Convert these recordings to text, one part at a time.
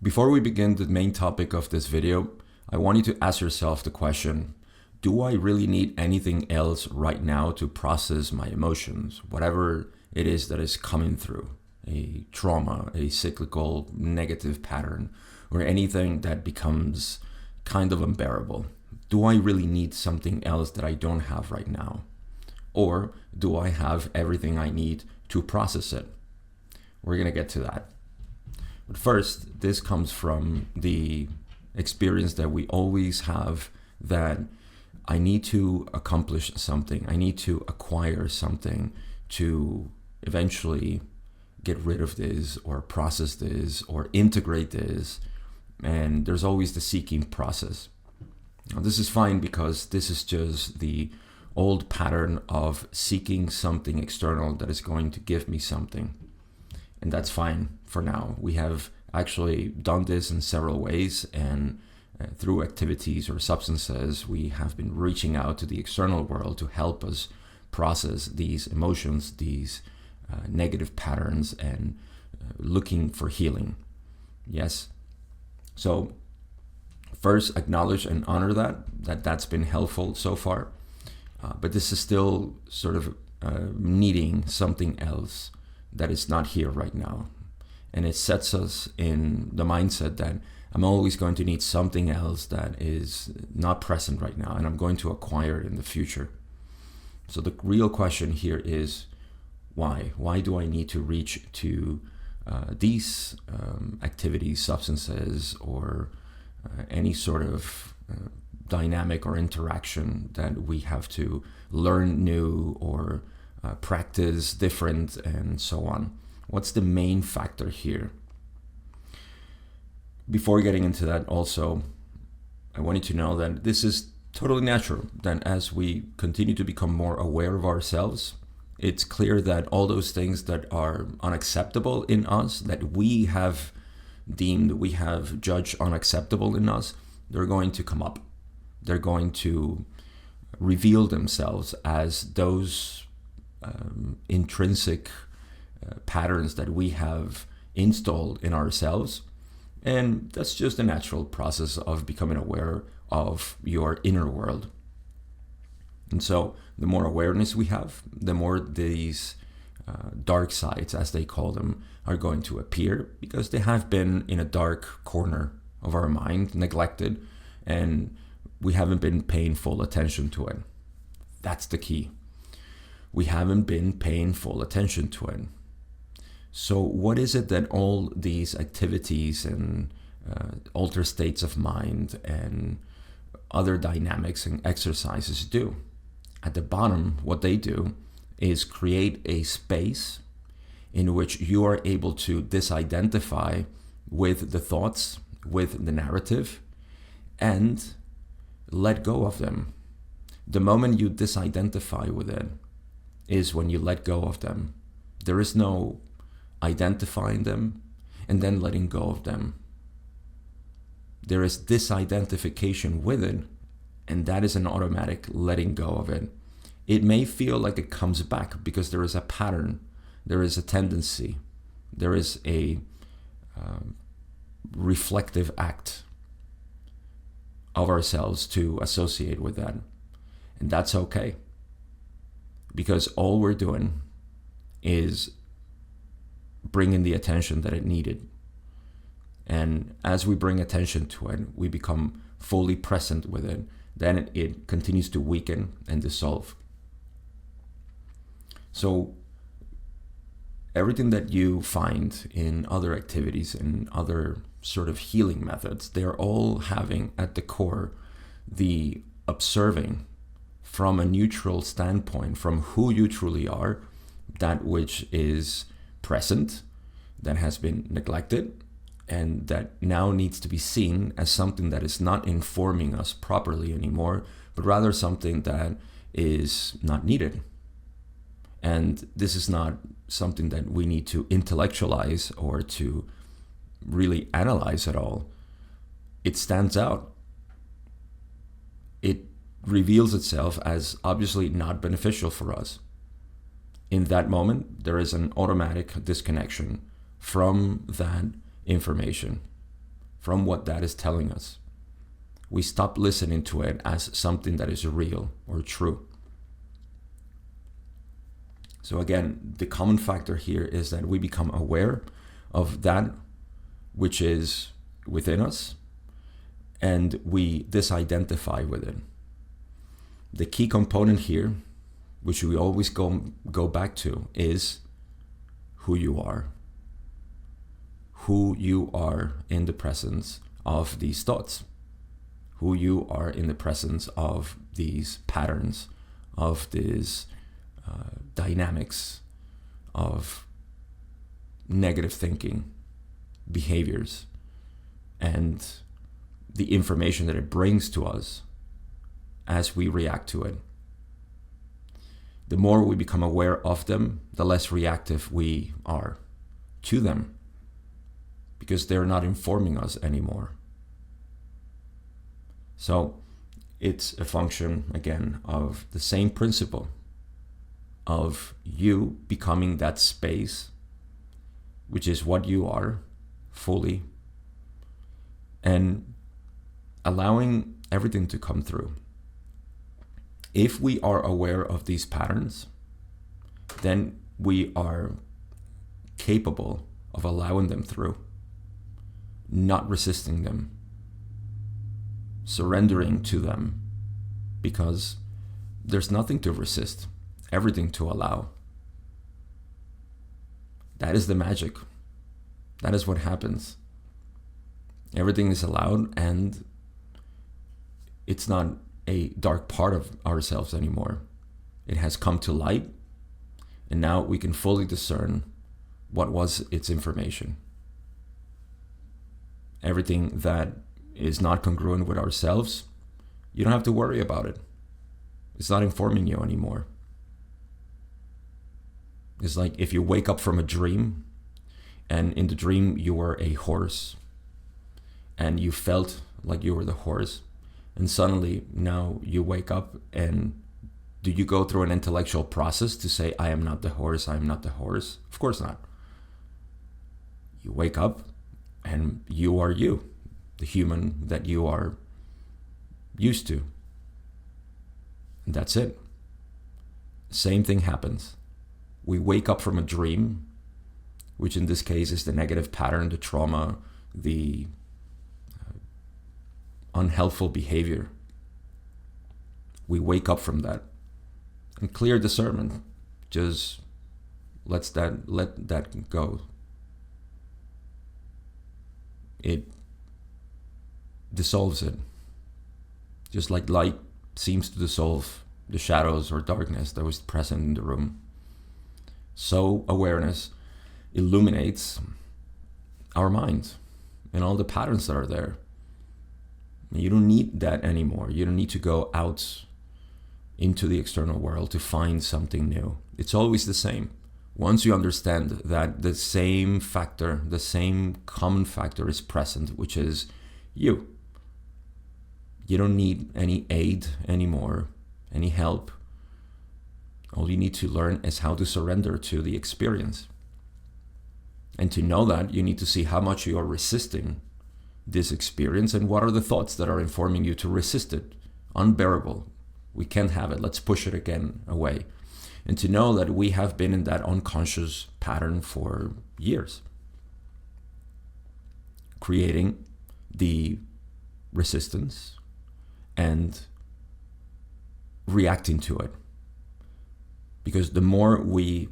Before we begin the main topic of this video, I want you to ask yourself the question, do I really need anything else right now to process my emotions, whatever it is that is coming through? A trauma, a cyclical negative pattern, or anything that becomes kind of unbearable. Do I really need something else that I don't have right now? Or do I have everything I need to process it? We're going to get to that. But first, this comes from the experience that we always have that I need to accomplish something. I need to acquire something to eventually get rid of this or process this or integrate this. And there's always the seeking process. Now, this is fine because this is just the old pattern of seeking something external that is going to give me something. And that's fine for now. We have actually done this in several ways, and through activities or substances, we have been reaching out to the external world to help us process these emotions, these negative patterns, and looking for healing. Yes. So first, acknowledge and honor that's been helpful so far. But this is still sort of needing something else that is not here right now. And it sets us in the mindset that I'm always going to need something else that is not present right now, and I'm going to acquire it in the future. So the real question here is, why? Why do I need to reach to these activities, substances, or any sort of dynamic or interaction that we have to learn new or practice different and so on? What's the main factor here? Before getting into that also, I want you to know that this is totally natural. That as we continue to become more aware of ourselves, it's clear that all those things that are unacceptable in us, that we have deemed, we have judged unacceptable in us, they're going to come up. They're going to reveal themselves as those intrinsic patterns that we have installed in ourselves. And that's just a natural process of becoming aware of your inner world. And so the more awareness we have, the more these dark sides, as they call them, are going to appear, because they have been in a dark corner of our mind, neglected, and we haven't been paying full attention to it. That's the key. We haven't been paying full attention to it. So what is it that all these activities and altered states of mind and other dynamics and exercises do? At the bottom, what they do is create a space in which you are able to disidentify with the thoughts, with the narrative, and let go of them. The moment you disidentify with it is when you let go of them. There is no identifying them and then letting go of them. There is disidentification with it, and that is an automatic letting go of it. It may feel like it comes back because there is a pattern, there is a tendency, there is a reflective act of ourselves to associate with that. And that's okay, because all we're doing is bringing the attention that it needed. And as we bring attention to it, we become fully present with it. Then it continues to weaken and dissolve. So everything that you find in other activities and other sort of healing methods, they're all having at the core the observing from a neutral standpoint, from who you truly are, that which is present, that has been neglected, and that now needs to be seen as something that is not informing us properly anymore, but rather something that is not needed. And this is not something that we need to intellectualize or to really analyze at all. It stands out. It reveals itself as obviously not beneficial for us. In that moment, there is an automatic disconnection from that information. from what that is telling us. We stop listening to it as something that is real or true. So again, the common factor here is that we become aware of that which is within us, and we disidentify with it. The key component here, which we always go back to, is who you are. Who you are in the presence of these thoughts. Who you are in the presence of these patterns, of these dynamics of negative thinking, behaviors, and the information that it brings to us as we react to it. The more we become aware of them, the less reactive we are to them, because they're not informing us anymore. So it's a function, again, of the same principle of you becoming that space, which is what you are fully, and allowing everything to come through. If we are aware of these patterns, then we are capable of allowing them through, not resisting them, surrendering to them, because there's nothing to resist, everything to allow. That is the magic. That is what happens. Everything is allowed, and it's not a dark part of ourselves anymore. It has come to light, and now we can fully discern what was its information. Everything that is not congruent with ourselves, you don't have to worry about it. It's not informing you anymore. It's like if you wake up from a dream, and in the dream you were a horse, and you felt like you were the horse, and suddenly now you wake up, and do you go through an intellectual process to say, I am not the horse, I am not the horse? Of course not. You wake up and you are you, the human that you are used to. And that's it. Same thing happens. We wake up from a dream, which in this case is the negative pattern, the trauma, the unhelpful behavior. We wake up from that, and clear discernment just let that go. It dissolves it, just like light seems to dissolve the shadows or darkness that was present in the room. So awareness illuminates our mind and all the patterns that are there. You don't need that anymore. You don't need to go out into the external world to find something new. It's always the same. Once you understand that the same factor, the same common factor is present, which is you. You don't need any aid anymore, any help. All you need to learn is how to surrender to the experience. And to know that, you need to see how much you are resisting this experience and what are the thoughts that are informing you to resist it. Unbearable. We can't have it. Let's push it again away. And to know that we have been in that unconscious pattern for years, creating the resistance and reacting to it. Because the more we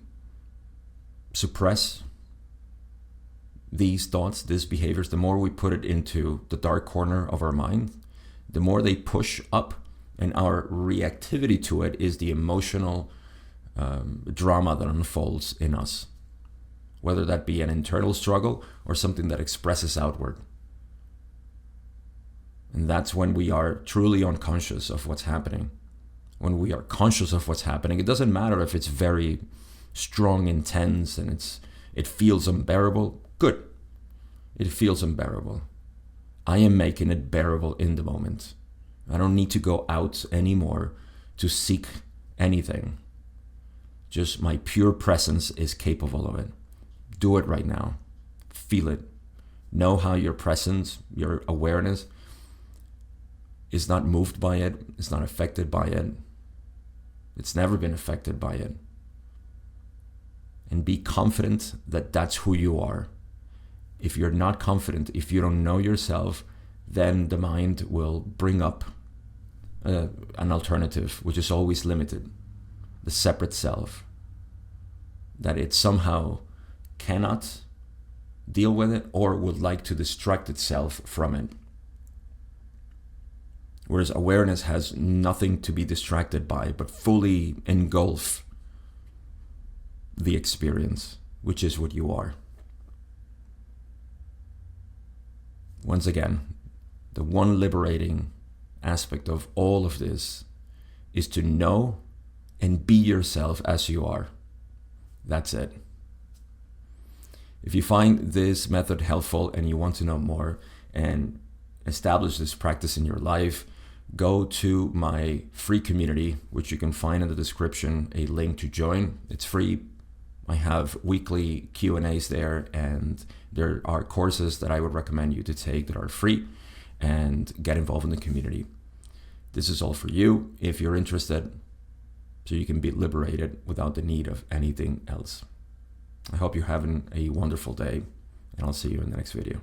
suppress these thoughts, these behaviors, the more we put it into the dark corner of our mind, the more they push up, and our reactivity to it is the emotional drama that unfolds in us, whether that be an internal struggle or something that expresses outward. And that's when we are truly unconscious of what's happening. When we are conscious of what's happening, it doesn't matter if it's very strong, intense, and it feels unbearable. Good. It feels unbearable. I am making it bearable in the moment. I don't need to go out anymore to seek anything. Just my pure presence is capable of it. Do it right now. Feel it. Know how your presence, your awareness is not moved by it, it's not affected by it. It's never been affected by it. And be confident that that's who you are. If you're not confident, if you don't know yourself, then the mind will bring up an alternative, which is always limited, the separate self, that it somehow cannot deal with it or would like to distract itself from it. Whereas awareness has nothing to be distracted by, but fully engulf the experience, which is what you are. Once again, the one liberating aspect of all of this is to know and be yourself as you are. That's it. If you find this method helpful and you want to know more and establish this practice in your life, go to my free community, which you can find in the description, a link to join. It's free. I have weekly Q&As there, and there are courses that I would recommend you to take that are free, and get involved in the community. This is all for you if you're interested, so you can be liberated without the need of anything else. I hope you're having a wonderful day, and I'll see you in the next video.